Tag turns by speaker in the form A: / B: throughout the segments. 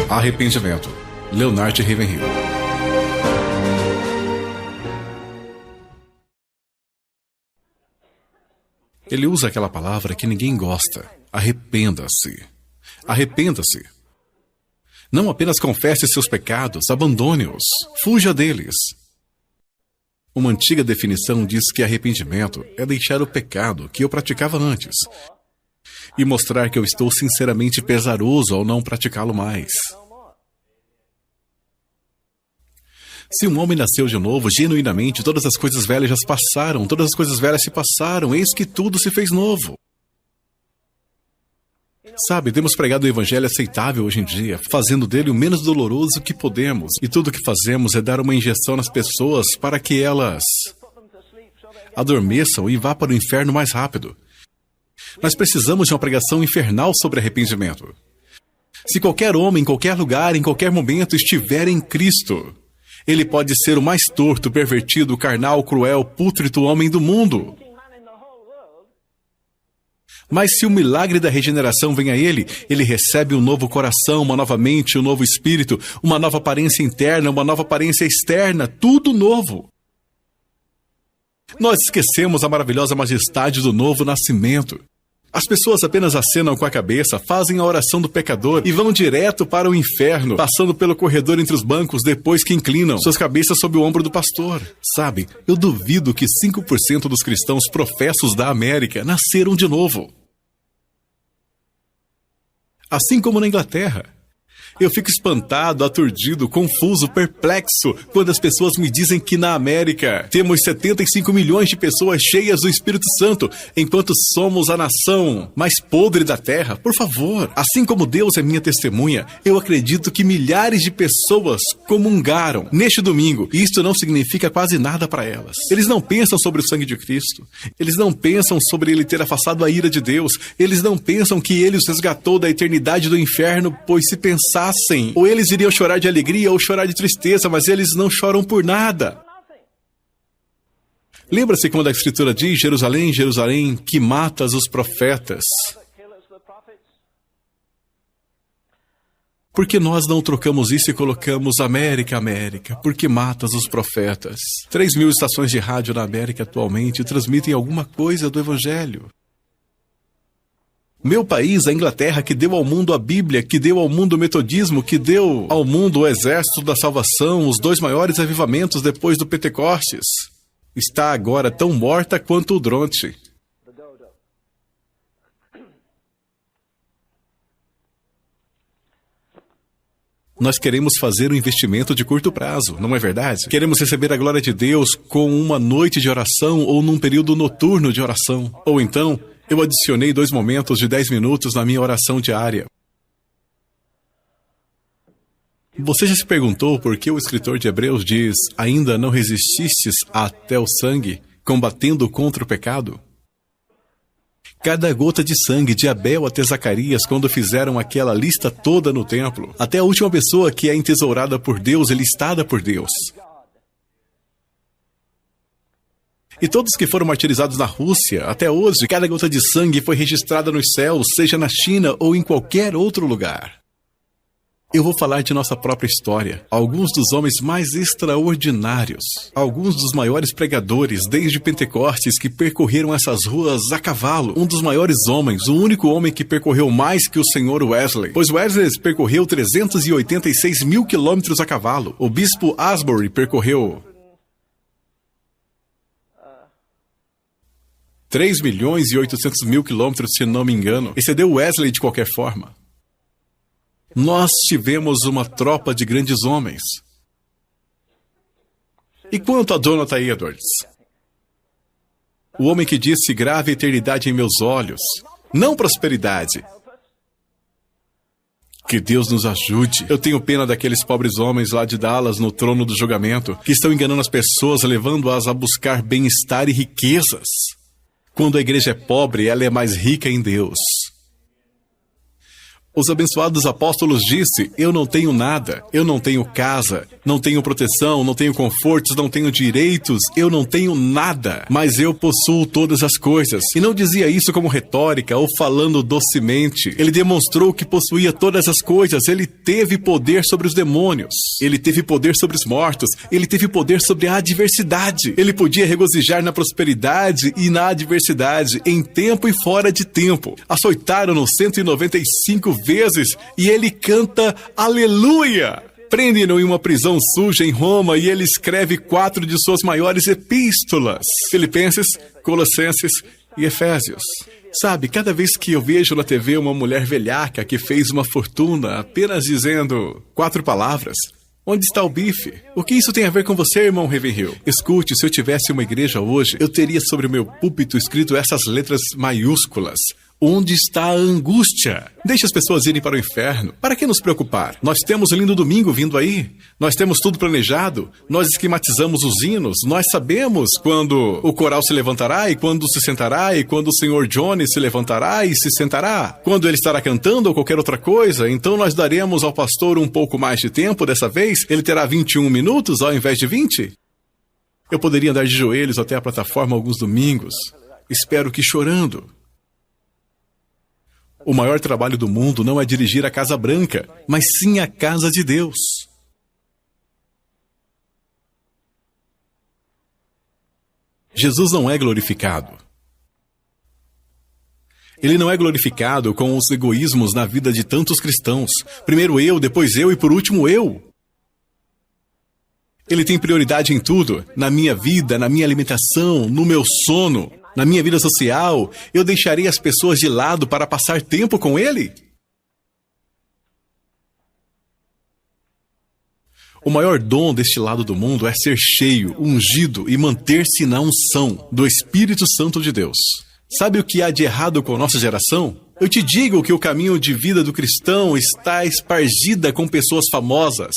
A: Arrependimento. Leonard Ravenhill. Ele usa aquela palavra que ninguém gosta. Arrependa-se. Arrependa-se. Não apenas confesse seus pecados, abandone-os. Fuja deles. Uma antiga definição diz que arrependimento é deixar o pecado que eu praticava antes e mostrar que eu estou sinceramente pesaroso ao não praticá-lo mais. Se um homem nasceu de novo, genuinamente, todas as coisas velhas já se passaram, todas as coisas velhas se passaram, eis que tudo se fez novo. Sabe, temos pregado o evangelho aceitável hoje em dia, fazendo dele o menos doloroso que podemos, e tudo o que fazemos é dar uma injeção nas pessoas para que elas adormeçam e vá para o inferno mais rápido. Nós precisamos de uma pregação infernal sobre arrependimento. Se qualquer homem, em qualquer lugar, em qualquer momento estiver em Cristo, ele pode ser o mais torto, pervertido, carnal, cruel, pútrido homem do mundo. Mas se o milagre da regeneração vem a ele, ele recebe um novo coração, uma nova mente, um novo espírito, uma nova aparência interna, uma nova aparência externa, tudo novo. Nós esquecemos a maravilhosa majestade do novo nascimento. As pessoas apenas acenam com a cabeça, fazem a oração do pecador e vão direto para o inferno, passando pelo corredor entre os bancos depois que inclinam suas cabeças sob o ombro do pastor. Sabe, eu duvido que 5% dos cristãos professos da América nasceram de novo. Assim como na Inglaterra. Eu fico espantado, aturdido, confuso, perplexo quando as pessoas me dizem que na América temos 75 milhões de pessoas cheias do Espírito Santo, enquanto somos a nação mais podre da terra. Por favor, assim como Deus é minha testemunha, eu acredito que milhares de pessoas comungaram neste domingo, e isto não significa quase nada para elas. Eles não pensam sobre o sangue de Cristo. Eles não pensam sobre ele ter afastado a ira de Deus. Eles não pensam que ele os resgatou da eternidade do inferno, pois se pensassem, ou eles iriam chorar de alegria ou chorar de tristeza, mas eles não choram por nada. Lembra-se quando a Escritura diz: Jerusalém, Jerusalém, que matas os profetas? Por que nós não trocamos isso e colocamos América, América? Porque matas os profetas. 3.000 estações de rádio na América atualmente transmitem alguma coisa do Evangelho. Meu país, a Inglaterra, que deu ao mundo a Bíblia, que deu ao mundo o metodismo, que deu ao mundo o exército da salvação, os 2 maiores avivamentos depois do Pentecostes, está agora tão morta quanto o dronte. Nós queremos fazer um investimento de curto prazo, não é verdade? Queremos receber a glória de Deus com uma noite de oração ou num período noturno de oração. Ou então, eu adicionei 2 momentos de 10 minutos na minha oração diária. Você já se perguntou por que o escritor de Hebreus diz: ainda não resististes até o sangue, combatendo contra o pecado? Cada gota de sangue de Abel até Zacarias, quando fizeram aquela lista toda no templo, até a última pessoa que é entesourada por Deus e listada por Deus. E todos que foram martirizados na Rússia, até hoje, cada gota de sangue foi registrada nos céus, seja na China ou em qualquer outro lugar. Eu vou falar de nossa própria história. Alguns dos homens mais extraordinários, alguns dos maiores pregadores desde Pentecostes que percorreram essas ruas a cavalo. Um dos maiores homens, o único homem que percorreu mais que o Sr. Wesley. Pois Wesley percorreu 386 mil quilômetros a cavalo. O bispo Asbury percorreu 3.800.000 quilômetros, se não me engano. Excedeu Wesley de qualquer forma. Nós tivemos uma tropa de grandes homens. E quanto a Jonathan Edwards? O homem que disse: grave a eternidade em meus olhos, não prosperidade. Que Deus nos ajude. Eu tenho pena daqueles pobres homens lá de Dallas, no trono do julgamento, que estão enganando as pessoas, levando-as a buscar bem-estar e riquezas. Quando a igreja é pobre, ela é mais rica em Deus. Os abençoados apóstolos disse: eu não tenho nada, eu não tenho casa, não tenho proteção, não tenho confortos, não tenho direitos, eu não tenho nada, mas eu possuo todas as coisas. E não dizia isso como retórica ou falando docemente. Ele demonstrou que possuía todas as coisas. Ele teve poder sobre os demônios, ele teve poder sobre os mortos, ele teve poder sobre a adversidade. Ele podia regozijar na prosperidade e na adversidade, em tempo e fora de tempo. Açoitaram-no 195 vezes e ele canta aleluia. Prendem-no em uma prisão suja em Roma e ele escreve 4 de suas maiores epístolas: Filipenses, Colossenses e Efésios. Sabe, cada vez que eu vejo na TV uma mulher velhaca que fez uma fortuna apenas dizendo 4 palavras: onde está o bife? O que isso tem a ver com você, irmão Ravenhill? Escute, se eu tivesse uma igreja hoje, eu teria sobre o meu púlpito escrito essas letras maiúsculas: onde está a angústia? Deixe as pessoas irem para o inferno. Para que nos preocupar? Nós temos um lindo domingo vindo aí. Nós temos tudo planejado. Nós esquematizamos os hinos. Nós sabemos quando o coral se levantará e quando se sentará e quando o Sr. Johnny se levantará e se sentará. Quando ele estará cantando ou qualquer outra coisa. Então nós daremos ao pastor um pouco mais de tempo dessa vez. Ele terá 21 minutos ao invés de 20. Eu poderia andar de joelhos até a plataforma alguns domingos. Espero que chorando. O maior trabalho do mundo não é dirigir a Casa Branca, mas sim a casa de Deus. Jesus não é glorificado. Ele não é glorificado com os egoísmos na vida de tantos cristãos. Primeiro eu, depois eu e por último eu. Ele tem prioridade em tudo. Na minha vida, na minha alimentação, no meu sono. Na minha vida social, eu deixarei as pessoas de lado para passar tempo com ele? O maior dom deste lado do mundo é ser cheio, ungido e manter-se na unção do Espírito Santo de Deus. Sabe o que há de errado com a nossa geração? Eu te digo que o caminho de vida do cristão está espargida com pessoas famosas.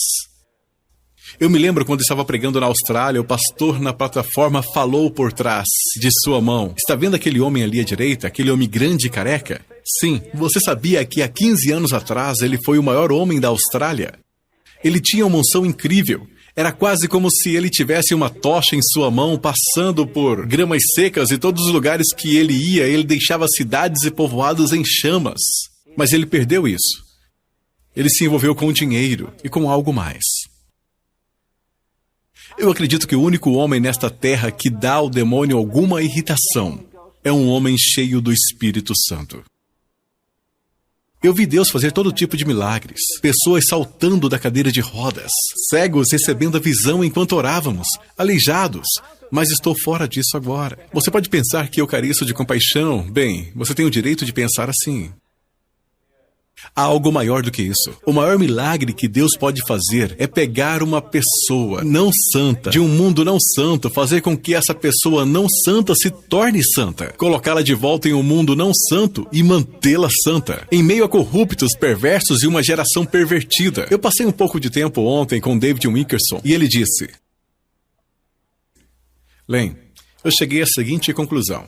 A: Eu me lembro quando estava pregando na Austrália, o pastor na plataforma falou por trás de sua mão: está vendo aquele homem ali à direita, aquele homem grande e careca? Sim, você sabia que há 15 anos atrás ele foi o maior homem da Austrália? Ele tinha uma unção incrível. Era quase como se ele tivesse uma tocha em sua mão, passando por gramas secas e todos os lugares que ele ia, ele deixava cidades e povoados em chamas. Mas ele perdeu isso. Ele se envolveu com dinheiro e com algo mais. Eu acredito que o único homem nesta terra que dá ao demônio alguma irritação é um homem cheio do Espírito Santo. Eu vi Deus fazer todo tipo de milagres. Pessoas saltando da cadeira de rodas, cegos recebendo a visão enquanto orávamos, aleijados. Mas estou fora disso agora. Você pode pensar que eu careço de compaixão. Bem, você tem o direito de pensar assim. Há algo maior do que isso. O maior milagre que Deus pode fazer é pegar uma pessoa não santa, de um mundo não santo, fazer com que essa pessoa não santa se torne santa, colocá-la de volta em um mundo não santo e mantê-la santa, em meio a corruptos, perversos e uma geração pervertida. Eu passei um pouco de tempo ontem com David Wilkerson e ele disse: Len, eu cheguei à seguinte conclusão.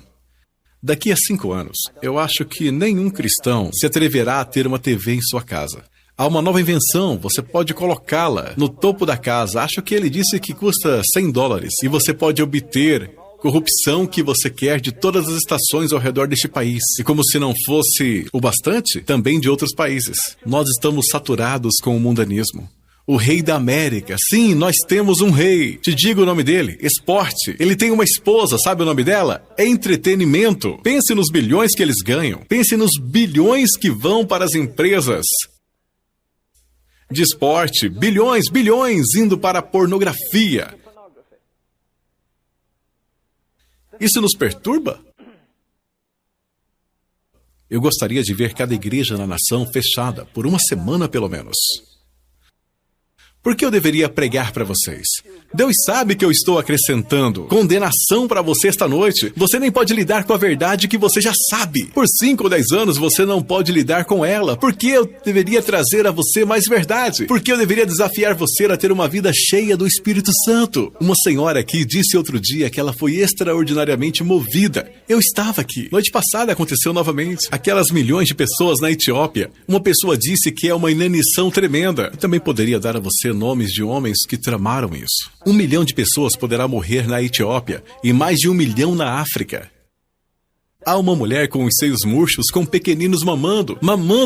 A: Daqui a 5 anos, eu acho que nenhum cristão se atreverá a ter uma TV em sua casa. Há uma nova invenção, você pode colocá-la no topo da casa. Acho que ele disse que custa $100 e você pode obter corrupção que você quer de todas as estações ao redor deste país. E como se não fosse o bastante, também de outros países. Nós estamos saturados com o mundanismo. O rei da América. Sim, nós temos um rei. Te digo o nome dele. Esporte. Ele tem uma esposa. Sabe o nome dela? É entretenimento. Pense nos bilhões que eles ganham. Pense nos bilhões que vão para as empresas de esporte. Bilhões, bilhões indo para a pornografia. Isso nos perturba? Eu gostaria de ver cada igreja na nação fechada por uma semana pelo menos. Por que eu deveria pregar para vocês? Deus sabe que eu estou acrescentando condenação para você esta noite. Você nem pode lidar com a verdade que você já sabe. Por 5 ou 10 anos você não pode lidar com ela. Por que eu deveria trazer a você mais verdade? Por que eu deveria desafiar você a ter uma vida cheia do Espírito Santo? Uma senhora aqui disse outro dia que ela foi extraordinariamente movida. Eu estava aqui. Noite passada aconteceu novamente. Aquelas milhões de pessoas na Etiópia. Uma pessoa disse que é uma inanição tremenda. Eu também poderia dar a você nomes de homens que tramaram isso. 1 milhão de pessoas poderá morrer na Etiópia e mais de 1 milhão na África. Há uma mulher com os seios murchos, com pequeninos mamando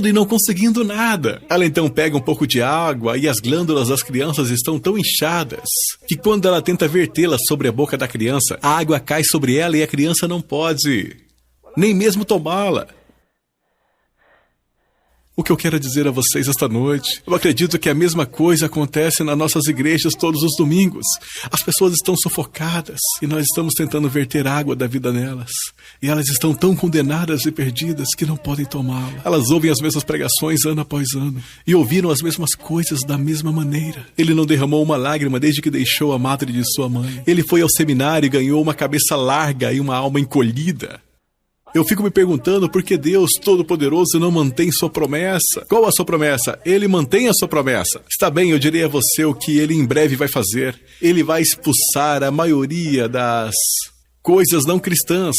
A: e não conseguindo nada. Ela então pega um pouco de água e as glândulas das crianças estão tão inchadas que quando ela tenta vertê-la sobre a boca da criança, a água cai sobre ela e a criança não pode nem mesmo tomá-la. O que eu quero dizer a vocês esta noite, eu acredito que a mesma coisa acontece nas nossas igrejas todos os domingos. As pessoas estão sufocadas e nós estamos tentando verter água da vida nelas. E elas estão tão condenadas e perdidas que não podem tomá-la. Elas ouvem as mesmas pregações ano após ano e ouviram as mesmas coisas da mesma maneira. Ele não derramou uma lágrima desde que deixou a madre de sua mãe. Ele foi ao seminário e ganhou uma cabeça larga e uma alma encolhida. Eu fico me perguntando por que Deus Todo-Poderoso não mantém sua promessa. Qual a sua promessa? Ele mantém a sua promessa. Está bem, eu direi a você o que ele em breve vai fazer. Ele vai expulsar a maioria das coisas não cristãs.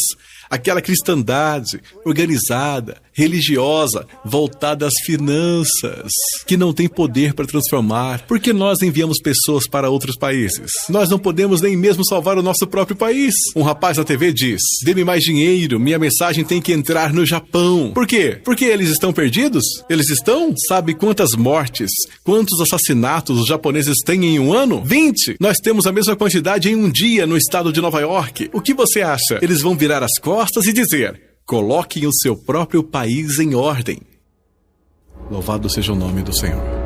A: Aquela cristandade organizada, religiosa, voltada às finanças, que não tem poder para transformar. Por que nós enviamos pessoas para outros países? Nós não podemos nem mesmo salvar o nosso próprio país. Um rapaz na TV diz: dê-me mais dinheiro, minha mensagem tem que entrar no Japão. Por quê? Porque eles estão perdidos? Eles estão? Sabe quantas mortes, quantos assassinatos os japoneses têm em um ano? 20! Nós temos a mesma quantidade em um dia no estado de Nova York. O que você acha? Eles vão virar as costas e dizer: coloquem o seu próprio país em ordem. Louvado seja o nome do Senhor.